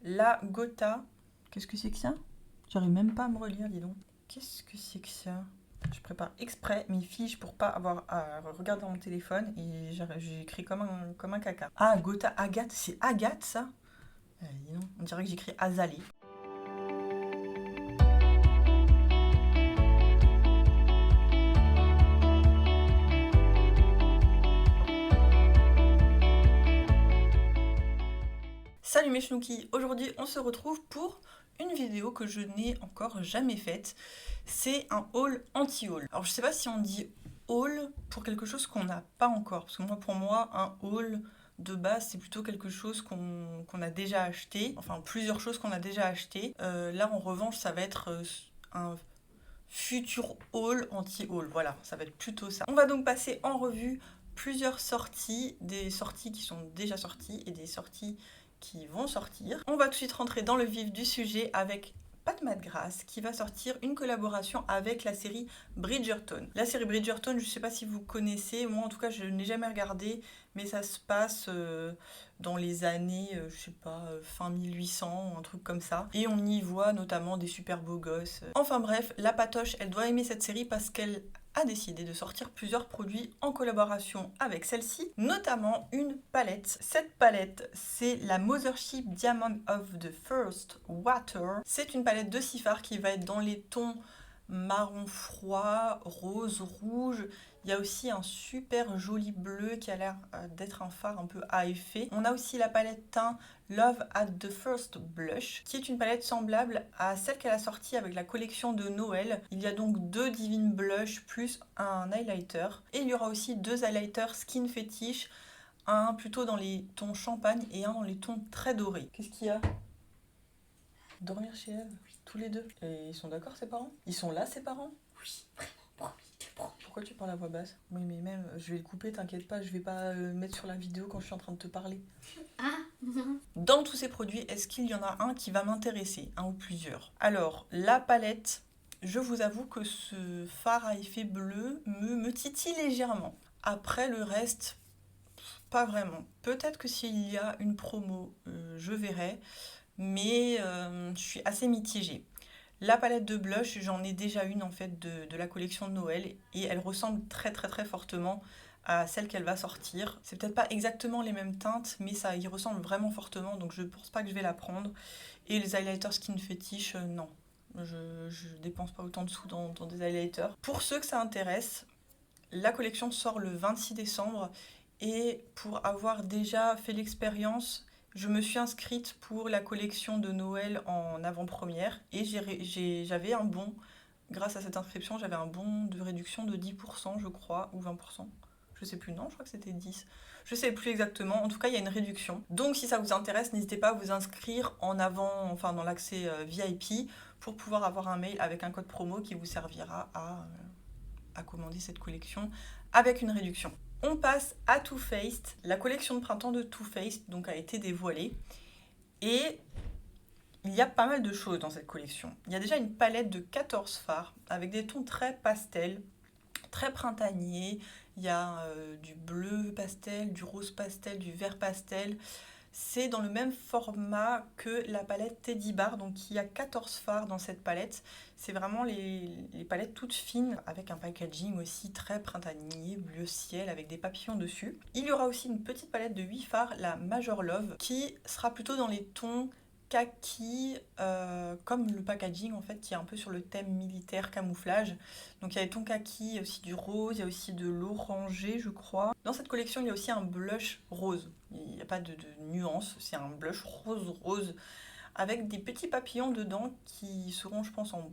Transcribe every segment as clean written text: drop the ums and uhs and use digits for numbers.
La Gotha. Qu'est-ce que c'est que ça? J'arrive même pas à me relire, dis donc. Qu'est-ce que c'est que ça? Je prépare exprès mes fiches pour pas avoir à regarder mon téléphone et j'ai écrit comme un caca. Ah, Gotha, Agathe, c'est Agathe ça? Dis donc, on dirait que j'écris Azalée. Salut mes chnoukies, aujourd'hui on se retrouve pour une vidéo que je n'ai encore jamais faite. C'est un haul anti-haul. Alors je sais pas si on dit haul pour quelque chose qu'on n'a pas encore, parce que pour moi un haul de base c'est plutôt quelque chose qu'on a déjà acheté, enfin plusieurs choses qu'on a déjà acheté. Là en revanche ça va être un futur haul anti-haul, voilà, ça va être plutôt ça. On va donc passer en revue plusieurs sorties, des sorties qui sont déjà sorties et des sorties qui vont sortir. On va tout de suite rentrer dans le vif du sujet avec Pat McGrath qui va sortir une collaboration avec la série Bridgerton. La série Bridgerton, je ne sais pas si vous connaissez, moi en tout cas je n'ai jamais regardé, mais ça se passe dans les années, je sais pas, fin 1800, un truc comme ça. Et on y voit notamment des super beaux gosses. Enfin bref, la Patoche, elle doit aimer cette série parce qu'elle a décidé de sortir plusieurs produits en collaboration avec celle-ci, notamment une palette. Cette palette, c'est la Mothership Diamond of the First Water. C'est une palette de 6 fards qui va être dans les tons marron froid, rose, rouge. Il y a aussi un super joli bleu qui a l'air d'être un fard un peu à effet. On a aussi la palette teint Love at the First Blush, qui est une palette semblable à celle qu'elle a sortie avec la collection de Noël. Il y a donc 2 Divine Blush plus un highlighter. Et il y aura aussi 2 highlighters Skin Fetish, un plutôt dans les tons champagne et un dans les tons très dorés. Qu'est-ce qu'il y a? Dormir chez Eve, tous les deux. Et ils sont d'accord, ses parents? Ils sont là, ses parents? Oui, vraiment, promis, tu prends. Pourquoi tu parles à voix basse? Oui, mais même, je vais le couper, t'inquiète pas, je vais pas mettre sur la vidéo quand je suis en train de te parler. Ah, non. Dans tous ces produits, est-ce qu'il y en a un qui va m'intéresser? Un ou plusieurs? Alors, la palette, je vous avoue que ce fard à effet bleu me titille légèrement. Après, le reste, pas vraiment. Peut-être que s'il y a une promo, je verrai, mais je suis assez mitigée. La palette de blush, j'en ai déjà une en fait de la collection de Noël et elle ressemble très très très fortement à celle qu'elle va sortir. C'est peut-être pas exactement les mêmes teintes, mais ça y ressemble vraiment fortement, donc je pense pas que je vais la prendre. Et les highlighters Skin Fetish, non. Je dépense pas autant de sous dans des highlighters. Pour ceux que ça intéresse, la collection sort le 26 décembre et pour avoir déjà fait l'expérience, je me suis inscrite pour la collection de Noël en avant-première et j'avais un bon, grâce à cette inscription, j'avais un bon de réduction de 10%, je crois, ou 20%. Je sais plus, non, je crois que c'était 10. Je sais plus exactement, en tout cas il y a une réduction. Donc si ça vous intéresse, n'hésitez pas à vous inscrire en avant, enfin dans l'accès VIP, pour pouvoir avoir un mail avec un code promo qui vous servira à commander cette collection avec une réduction. On passe à Too Faced. La collection de printemps de Too Faced donc, a été dévoilée. Et il y a pas mal de choses dans cette collection. Il y a déjà une palette de 14 fards avec des tons très pastels, très printaniers. Il y a du bleu pastel, du rose pastel, du vert pastel. C'est dans le même format que la palette Teddy Bar, donc il y a 14 fards dans cette palette. C'est vraiment les palettes toutes fines, avec un packaging aussi très printanier, bleu ciel, avec des papillons dessus. Il y aura aussi une petite palette de 8 fards, la Major Love, qui sera plutôt dans les tons kaki, comme le packaging en fait, qui est un peu sur le thème militaire camouflage. Donc il y a les tons kaki, il y a aussi du rose, il y a aussi de l'orangé je crois. Dans cette collection il y a aussi un blush rose, il n'y a pas de nuance, c'est un blush rose avec des petits papillons dedans qui seront je pense en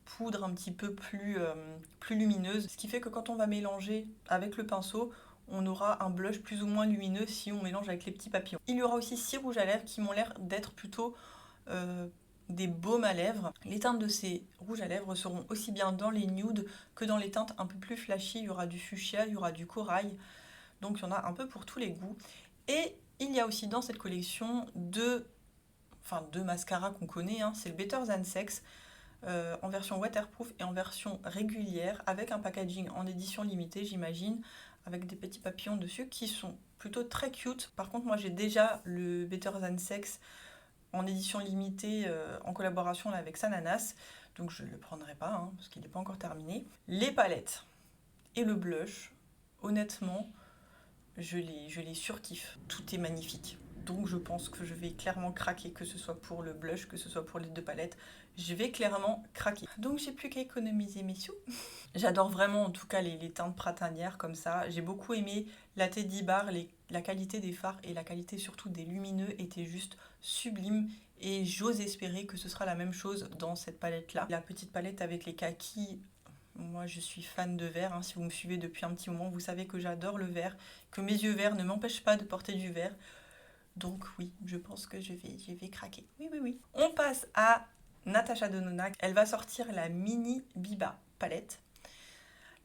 poudre un petit peu plus lumineuse, ce qui fait que quand on va mélanger avec le pinceau, on aura un blush plus ou moins lumineux si on mélange avec les petits papillons. Il y aura aussi 6 rouges à lèvres qui m'ont l'air d'être plutôt des baumes à lèvres. Les teintes de ces rouges à lèvres seront aussi bien dans les nudes que dans les teintes un peu plus flashy. Il y aura du fuchsia, il y aura du corail, donc il y en a un peu pour tous les goûts. Et il y a aussi dans cette collection deux mascaras qu'on connaît, hein. C'est le Better Than Sex, en version waterproof et en version régulière, avec un packaging en édition limitée j'imagine, avec des petits papillons dessus qui sont plutôt très cute. Par contre moi j'ai déjà le Better Than Sex en édition limitée en collaboration là, avec Sananas. Donc je ne le prendrai pas hein, parce qu'il n'est pas encore terminé. Les palettes et le blush, honnêtement, je les surkiffe. Tout est magnifique. Donc je pense que je vais clairement craquer, que ce soit pour le blush, que ce soit pour les 2 palettes. Je vais clairement craquer. Donc j'ai plus qu'à économiser mes sous. J'adore vraiment en tout cas les teintes printanières comme ça. J'ai beaucoup aimé la Teddy Bar, la qualité des fards et la qualité surtout des lumineux était juste sublime. Et j'ose espérer que ce sera la même chose dans cette palette-là. La petite palette avec les kakis, moi je suis fan de vert. Hein. Si vous me suivez depuis un petit moment, vous savez que j'adore le vert, que mes yeux verts ne m'empêchent pas de porter du vert. Donc oui, je pense que je vais craquer. Oui, oui, oui. On passe à Natasha Denona. Elle va sortir la mini Biba palette.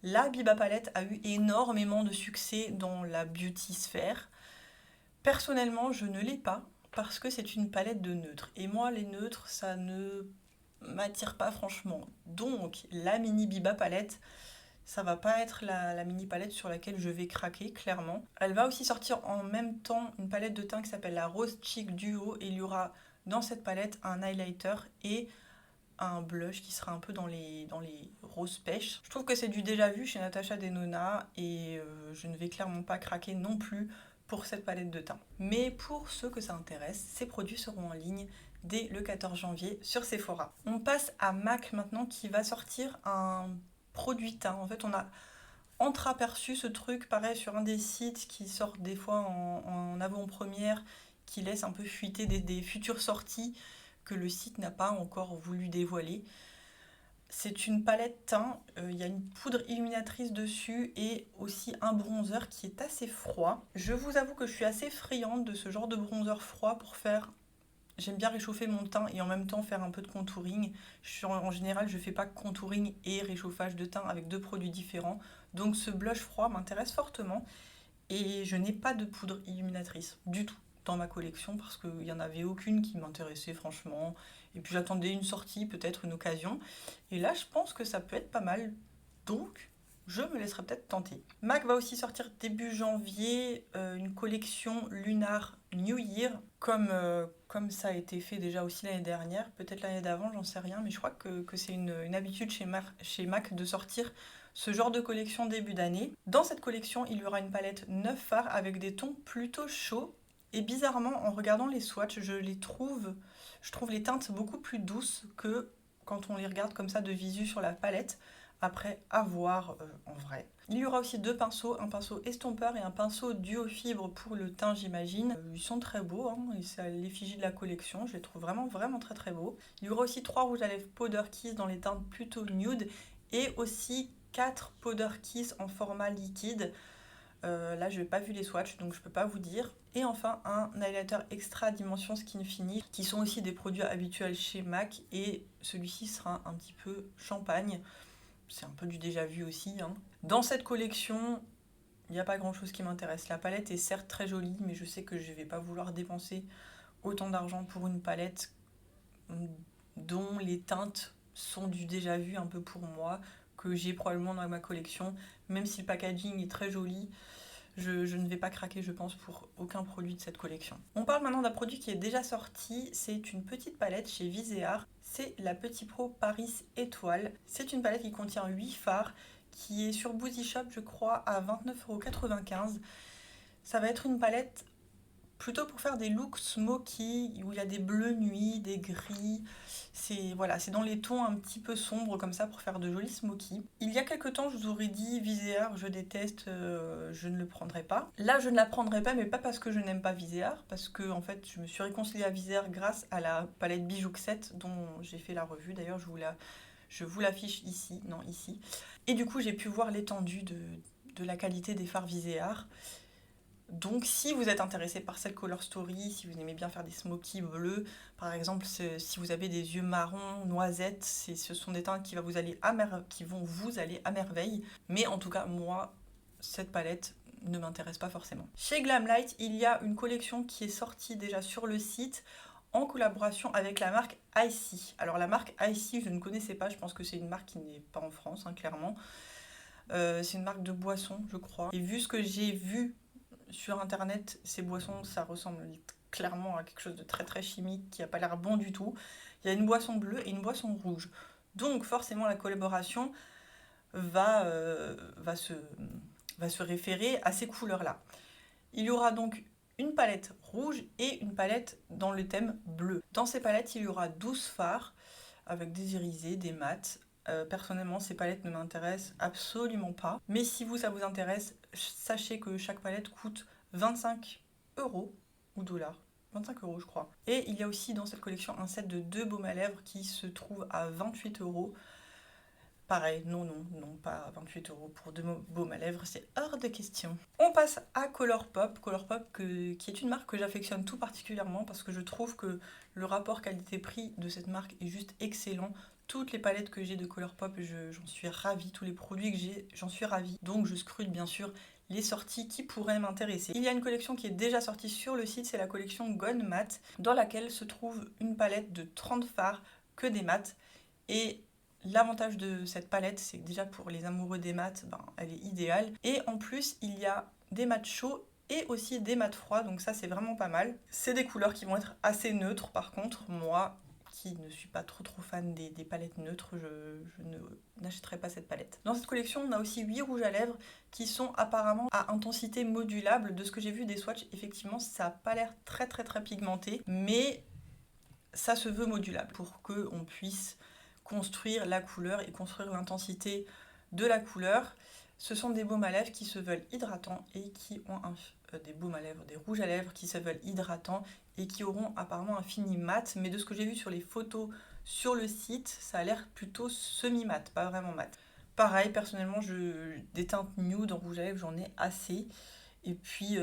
La Biba palette a eu énormément de succès dans la beauty sphère. Personnellement, je ne l'ai pas parce que c'est une palette de neutres. Et moi, les neutres, ça ne m'attire pas franchement. Donc, la mini Biba palette, ça va pas être la mini palette sur laquelle je vais craquer, clairement. Elle va aussi sortir en même temps une palette de teint qui s'appelle la Rose Cheek Duo. Et il y aura dans cette palette un highlighter et un blush qui sera un peu dans les roses pêches. Je trouve que c'est du déjà vu chez Natasha Denona et je ne vais clairement pas craquer non plus pour cette palette de teint. Mais pour ceux que ça intéresse, ces produits seront en ligne dès le 14 janvier sur Sephora. On passe à MAC maintenant qui va sortir un produit teint. En fait, on a entreaperçu ce truc, pareil, sur un des sites qui sort des fois en avant-première, qui laisse un peu fuiter des futures sorties que le site n'a pas encore voulu dévoiler. C'est une palette teint, il y a une poudre illuminatrice dessus et aussi un bronzer qui est assez froid. Je vous avoue que je suis assez friande de ce genre de bronzer froid pour faire... J'aime bien réchauffer mon teint et en même temps faire un peu de contouring. En général, je ne fais pas contouring et réchauffage de teint avec 2 produits différents. Donc ce blush froid m'intéresse fortement et je n'ai pas de poudre illuminatrice du tout dans ma collection parce qu'il n'y en avait aucune qui m'intéressait franchement. Et puis j'attendais une sortie, peut-être une occasion. Et là, je pense que ça peut être pas mal. Donc, je me laisserai peut-être tenter. MAC va aussi sortir début janvier une collection Lunar New Year, comme ça a été fait déjà aussi l'année dernière, peut-être l'année d'avant, j'en sais rien, mais je crois que c'est une habitude chez MAC de sortir ce genre de collection début d'année. Dans cette collection, il y aura une palette 9 fards avec des tons plutôt chauds. Et bizarrement, en regardant les swatchs, je trouve les teintes beaucoup plus douces que quand on les regarde comme ça de visu sur la palette. Après, à voir en vrai. Il y aura aussi 2 pinceaux, un pinceau estompeur et un pinceau duo fibre pour le teint, j'imagine. Ils sont très beaux, hein, et c'est à l'effigie de la collection, je les trouve vraiment, vraiment très très beaux. Il y aura aussi 3 rouges à lèvres Powder Kiss dans les teintes plutôt nude et aussi 4 Powder Kiss en format liquide. Là, je n'ai pas vu les swatchs, donc je ne peux pas vous dire. Et enfin, un highlighter extra dimension Skin Finish, qui sont aussi des produits habituels chez MAC. Et celui-ci sera un petit peu champagne. C'est un peu du déjà vu aussi. Hein. Dans cette collection, il n'y a pas grand-chose qui m'intéresse. La palette est certes très jolie, mais je sais que je ne vais pas vouloir dépenser autant d'argent pour une palette dont les teintes sont du déjà vu un peu pour moi, que j'ai probablement dans ma collection. Même si le packaging est très joli, je ne vais pas craquer, je pense, pour aucun produit de cette collection. On parle maintenant d'un produit qui est déjà sorti. C'est une petite palette chez Viseart. C'est la Petit Pro Paris Étoile. C'est une palette qui contient 8 fards, qui est sur Boozy Shop, je crois, à 29,95 €. Ça va être une palette plutôt pour faire des looks smoky, où il y a des bleus nuit, des gris. C'est dans les tons un petit peu sombres comme ça pour faire de jolis smoky. Il y a quelques temps, je vous aurais dit Viseart, je déteste, je ne le prendrai pas. Là, je ne la prendrai pas, mais pas parce que je n'aime pas Viseart, parce que en fait, je me suis réconciliée à Viseart grâce à la palette Bijoux 7 dont j'ai fait la revue. D'ailleurs, je vous l'affiche ici, non ici. Et du coup, j'ai pu voir l'étendue de la qualité des fards Viseart. Donc si vous êtes intéressé par cette Color Story, si vous aimez bien faire des smoky bleus, par exemple si vous avez des yeux marrons, noisettes, ce sont des teintes qui vont vous aller à merveille. Mais en tout cas, moi, cette palette ne m'intéresse pas forcément. Chez Glamlight, il y a une collection qui est sortie déjà sur le site en collaboration avec la marque Icy. Alors la marque Icy, je ne connaissais pas, je pense que c'est une marque qui n'est pas en France, hein, clairement. C'est une marque de boissons, je crois. Et vu ce que j'ai vu sur internet, ces boissons, ça ressemble clairement à quelque chose de très très chimique qui n'a pas l'air bon du tout. Il y a une boisson bleue et une boisson rouge. Donc forcément la collaboration va se référer à ces couleurs-là. Il y aura donc une palette rouge et une palette dans le thème bleu. Dans ces palettes, il y aura 12 fards avec des irisés, des mats. Personnellement, ces palettes ne m'intéressent absolument pas. Mais si vous, ça vous intéresse, sachez que chaque palette coûte 25 euros ou dollars. 25 euros, je crois. Et il y a aussi dans cette collection un set de 2 baumes à lèvres qui se trouve à 28 euros. Pareil, non, pas 28 euros pour 2 baumes à lèvres, c'est hors de question. On passe à Colourpop, qui est une marque que j'affectionne tout particulièrement parce que je trouve que le rapport qualité-prix de cette marque est juste excellent. Toutes les palettes que j'ai de Colourpop, j'en suis ravie, tous les produits que j'ai, j'en suis ravie. Donc je scrute bien sûr les sorties qui pourraient m'intéresser. Il y a une collection qui est déjà sortie sur le site, c'est la collection Gone Matte, dans laquelle se trouve une palette de 30 fards que des mats. Et l'avantage de cette palette, c'est que déjà pour les amoureux des mats, elle est idéale. Et en plus, il y a des mats chauds et aussi des mats froids, donc ça c'est vraiment pas mal. C'est des couleurs qui vont être assez neutres par contre. Moi, qui ne suis pas trop fan des palettes neutres, je n'achèterai pas cette palette. Dans cette collection, on a aussi 8 rouges à lèvres qui sont apparemment à intensité modulable. De ce que j'ai vu des swatchs, effectivement, ça n'a pas l'air très pigmenté, mais ça se veut modulable pour qu'on puisse construire la couleur et construire l'intensité de la couleur. Ce sont des baumes à lèvres qui se veulent hydratants et qui ont des baumes à lèvres, des rouges à lèvres qui se veulent hydratants et qui auront apparemment un fini mat. Mais de ce que j'ai vu sur les photos sur le site, ça a l'air plutôt semi-mat, pas vraiment mat. Pareil, personnellement, des teintes nude en rouge à lèvres, j'en ai assez. Et puis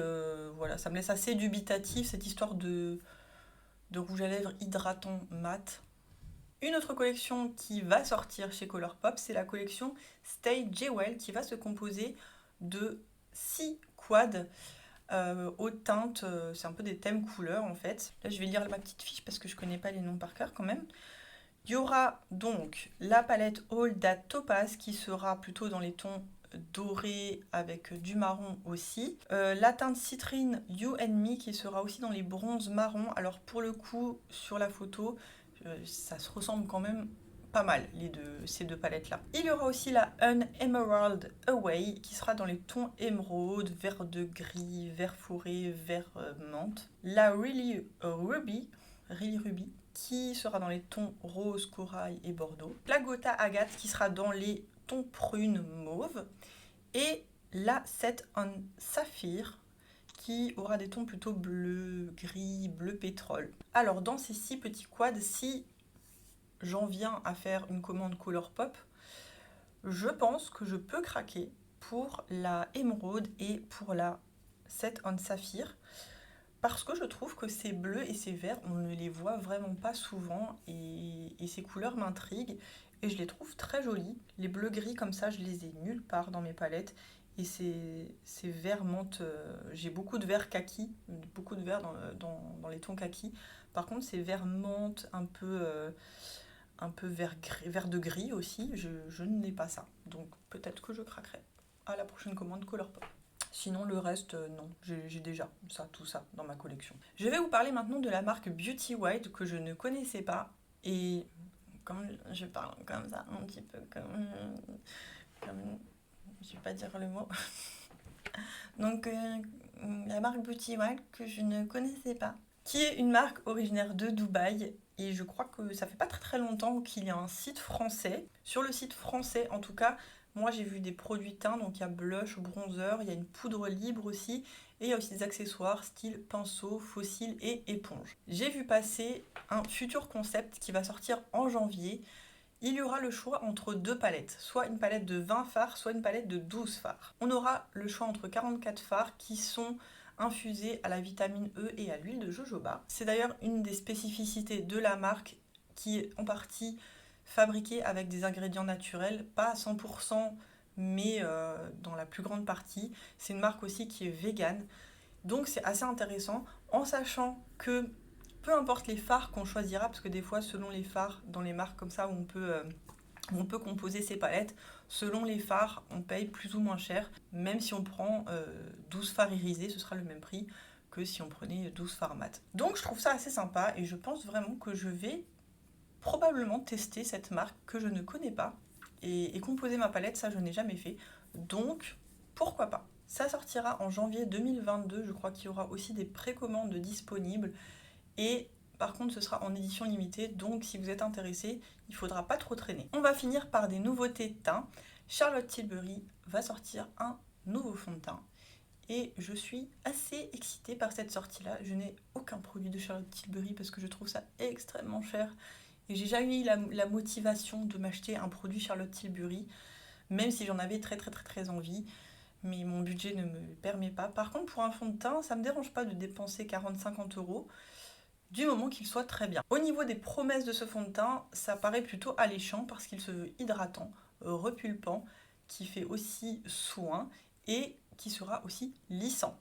voilà, ça me laisse assez dubitatif cette histoire de rouge à lèvres hydratant mat. Une autre collection qui va sortir chez Colourpop, c'est la collection Stay Jewel qui va se composer de 6 quads aux teintes, c'est un peu des thèmes couleurs en fait. Là je vais lire ma petite fiche parce que je connais pas les noms par cœur quand même. Il y aura donc la palette All That Topaz qui sera plutôt dans les tons dorés avec du marron aussi. La teinte Citrine You and Me qui sera aussi dans les bronzes marron. Alors pour le coup sur la photo, ça se ressemble quand même pas mal ces deux palettes là. Il y aura aussi la Un Emerald Away qui sera dans les tons émeraude, vert de gris, vert forêt, vert menthe. La Really Ruby qui sera dans les tons rose, corail et bordeaux. La Gotha Agate qui sera dans les tons prune, mauve. Et la Set on Saphir qui aura des tons plutôt bleu, gris, bleu pétrole. Alors dans ces 6 petits quads, si j'en viens à faire une commande Colourpop, je pense que je peux craquer pour la émeraude et pour la Set on Saphir parce que je trouve que ces bleus et ces verts, on ne les voit vraiment pas souvent et ces couleurs m'intriguent et je les trouve très jolies. Les bleus gris comme ça, je les ai nulle part dans mes palettes. Et ces verts menthe, j'ai beaucoup de verts kaki, beaucoup de verts dans les tons kaki. Par contre, ces verts menthe un peu vert de gris aussi, je n'ai pas ça. Donc peut-être que je craquerai à la prochaine commande Colourpop. Sinon le reste, non, j'ai déjà tout ça dans ma collection. Je vais vous parler maintenant de la marque Beauty White que je ne connaissais pas. Et comme je parle comme ça, un petit peu comme je vais pas dire le mot. Donc la marque Beauty White que je ne connaissais pas, qui est une marque originaire de Dubaï. Et je crois que ça fait pas très longtemps qu'il y a un site français. Sur le site français, en tout cas, moi j'ai vu des produits teints, donc il y a blush, bronzer, il y a une poudre libre aussi, et il y a aussi des accessoires style pinceau, faux cils et éponge. J'ai vu passer un futur concept qui va sortir en janvier. Il y aura le choix entre 2 palettes, soit une palette de 20 fards, soit une palette de 12 fards. On aura le choix entre 44 fards qui sont infusés à la vitamine E et à l'huile de jojoba. C'est d'ailleurs une des spécificités de la marque qui est en partie fabriquée avec des ingrédients naturels, pas à 100%, mais dans la plus grande partie. C'est une marque aussi qui est végane, donc c'est assez intéressant, en sachant que peu importe les fards qu'on choisira, parce que des fois, selon les fards, dans les marques comme ça, où on peut composer ses palettes, selon les fards, on paye plus ou moins cher. Même si on prend 12 fards irisés, ce sera le même prix que si on prenait 12 fards mat. Donc je trouve ça assez sympa et je pense vraiment que je vais probablement tester cette marque que je ne connais pas et composer ma palette, ça je n'ai jamais fait. Donc pourquoi pas. Ça sortira en janvier 2022, je crois qu'il y aura aussi des précommandes disponibles et par contre ce sera en édition limitée, donc si vous êtes intéressé, il ne faudra pas trop traîner. On va finir par des nouveautés teint. Charlotte Tilbury va sortir un nouveau fond de teint et je suis assez excitée par cette sortie-là. Je n'ai aucun produit de Charlotte Tilbury parce que je trouve ça extrêmement cher et j'ai jamais eu la motivation de m'acheter un produit Charlotte Tilbury, même si j'en avais très envie, mais mon budget ne me permet pas. Par contre, pour un fond de teint, ça ne me dérange pas de dépenser 40-50 euros, du moment qu'il soit très bien. Au niveau des promesses de ce fond de teint, ça paraît plutôt alléchant parce qu'il se veut hydratant, repulpant, qui fait aussi soin et qui sera aussi lissant.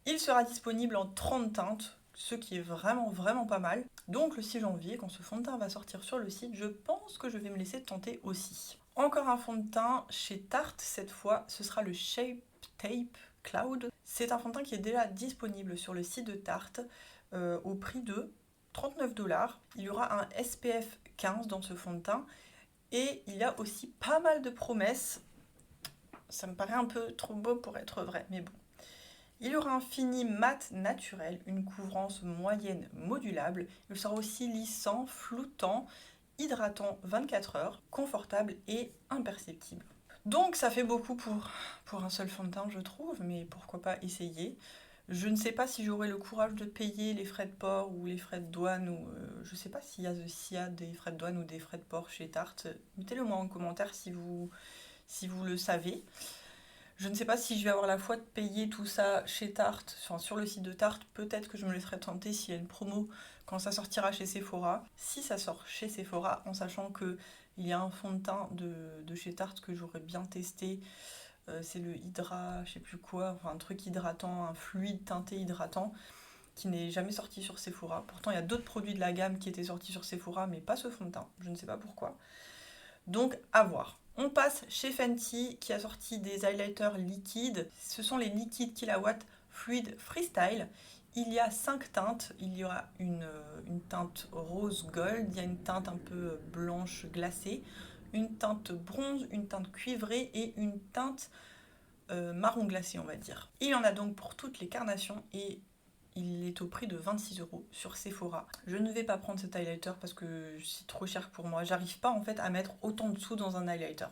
Il sera disponible en 30 teintes, ce qui est vraiment pas mal. Donc le 6 janvier, quand ce fond de teint va sortir sur le site, je pense que je vais me laisser tenter aussi. Encore un fond de teint chez Tarte, cette fois, ce sera le Shape Tape Cloud. C'est un fond de teint qui est déjà disponible sur le site de Tarte au prix de 39 $. Il y aura un SPF 15 dans ce fond de teint et il y a aussi pas mal de promesses. Ça me paraît un peu trop beau pour être vrai, mais bon. Il y aura un fini mat naturel, une couvrance moyenne modulable. Il sera aussi lissant, floutant, hydratant 24 heures, confortable et imperceptible. Donc ça fait beaucoup pour un seul fond de teint, je trouve, mais pourquoi pas essayer. Je ne sais pas si j'aurai le courage de payer les frais de port ou les frais de douane, ou je ne sais pas s'il y a des frais de douane ou des frais de port chez Tarte. Mettez-le moi en commentaire si vous le savez. Je ne sais pas si je vais avoir la foi de payer tout ça chez Tarte, sur le site de Tarte. Peut-être que je me laisserai tenter s'il y a une promo quand ça sortira chez Sephora. Si ça sort chez Sephora, en sachant qu'il y a un fond de teint de chez Tarte que j'aurais bien testé. C'est le Hydra, je sais plus quoi, enfin un truc hydratant, un fluide teinté hydratant qui n'est jamais sorti sur Sephora. Pourtant, il y a d'autres produits de la gamme qui étaient sortis sur Sephora, mais pas ce fond de teint. Je ne sais pas pourquoi. Donc, à voir. On passe chez Fenty qui a sorti des highlighters liquides. Ce sont les liquides Killawatt Fluid Freestyle. Il y a 5 teintes. Il y aura une teinte rose gold, il y a une teinte un peu blanche glacée, une teinte bronze, une teinte cuivrée et une teinte marron glacé, on va dire. Il y en a donc pour toutes les carnations et il est au prix de 26 € sur Sephora. Je ne vais pas prendre cet highlighter parce que c'est trop cher pour moi. J'arrive pas en fait à mettre autant de sous dans un highlighter.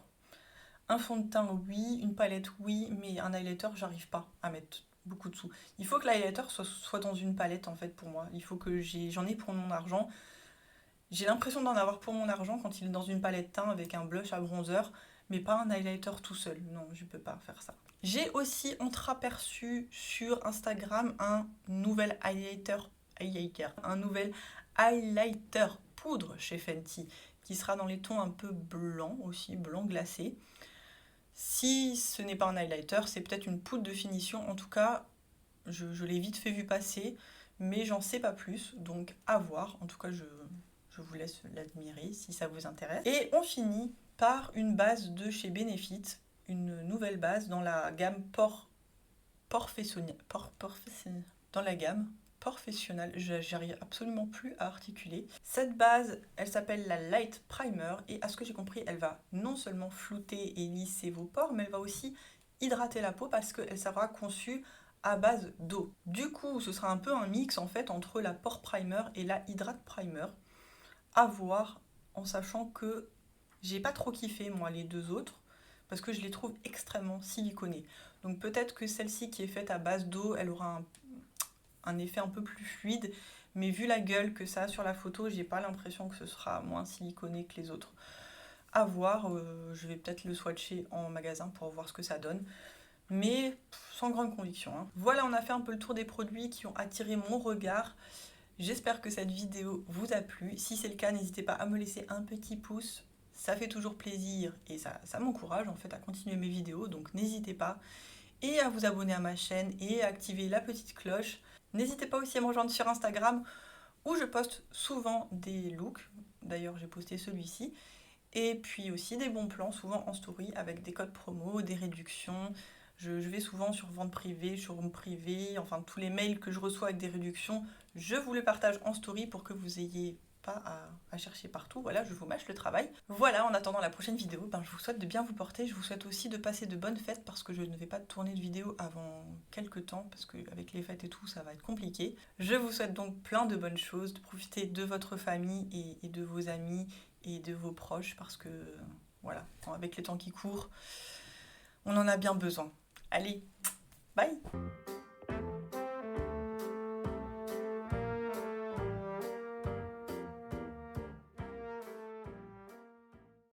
Un fond de teint, oui. Une palette, oui. Mais un highlighter, j'arrive pas à mettre beaucoup de sous. Il faut que l'highlighter soit dans une palette en fait pour moi. Il faut que j'en ai pour mon argent. J'ai l'impression d'en avoir pour mon argent quand il est dans une palette teint avec un blush à bronzer, mais pas un highlighter tout seul. Non, je peux pas faire ça. J'ai aussi entreaperçu sur Instagram un nouvel highlighter poudre chez Fenty, qui sera dans les tons un peu blancs aussi, blanc glacé. Si ce n'est pas un highlighter, c'est peut-être une poudre de finition. En tout cas, je l'ai vite fait vu passer, mais j'en sais pas plus, donc à voir. En tout cas, je vous laisse l'admirer si ça vous intéresse. Et on finit par une base de chez Benefit, une nouvelle base dans la gamme Professionnal. J'arrive absolument plus à articuler. Cette base, elle s'appelle la Light Primer et à ce que j'ai compris, elle va non seulement flouter et lisser vos pores, mais elle va aussi hydrater la peau parce qu'elle sera conçue à base d'eau. Du coup, ce sera un peu un mix en fait entre la Pore Primer et la Hydrate Primer. À voir, en sachant que j'ai pas trop kiffé moi les deux autres parce que je les trouve extrêmement siliconées. Donc peut-être que celle-ci qui est faite à base d'eau, elle aura un effet un peu plus fluide, mais vu la gueule que ça a sur la photo, j'ai pas l'impression que ce sera moins siliconé que les autres. À voir, je vais peut-être le swatcher en magasin pour voir ce que ça donne, mais sans grande conviction. Hein. Voilà, on a fait un peu le tour des produits qui ont attiré mon regard. J'espère que cette vidéo vous a plu. Si c'est le cas, n'hésitez pas à me laisser un petit pouce. Ça fait toujours plaisir et ça m'encourage en fait à continuer mes vidéos. Donc n'hésitez pas. Et à vous abonner à ma chaîne et à activer la petite cloche. N'hésitez pas aussi à me rejoindre sur Instagram où je poste souvent des looks. D'ailleurs, j'ai posté celui-ci. Et puis aussi des bons plans, souvent en story, avec des codes promo, des réductions. Je vais souvent sur vente privée, showroom privé, enfin tous les mails que je reçois avec des réductions, je vous le partage en story pour que vous ayez pas à chercher partout. Voilà, je vous mâche le travail. Voilà, en attendant la prochaine vidéo, je vous souhaite de bien vous porter. Je vous souhaite aussi de passer de bonnes fêtes parce que je ne vais pas tourner de vidéo avant quelques temps parce qu'avec les fêtes et tout, ça va être compliqué. Je vous souhaite donc plein de bonnes choses, de profiter de votre famille et de vos amis et de vos proches parce que, voilà, avec les temps qui courent, on en a bien besoin. Allez, bye!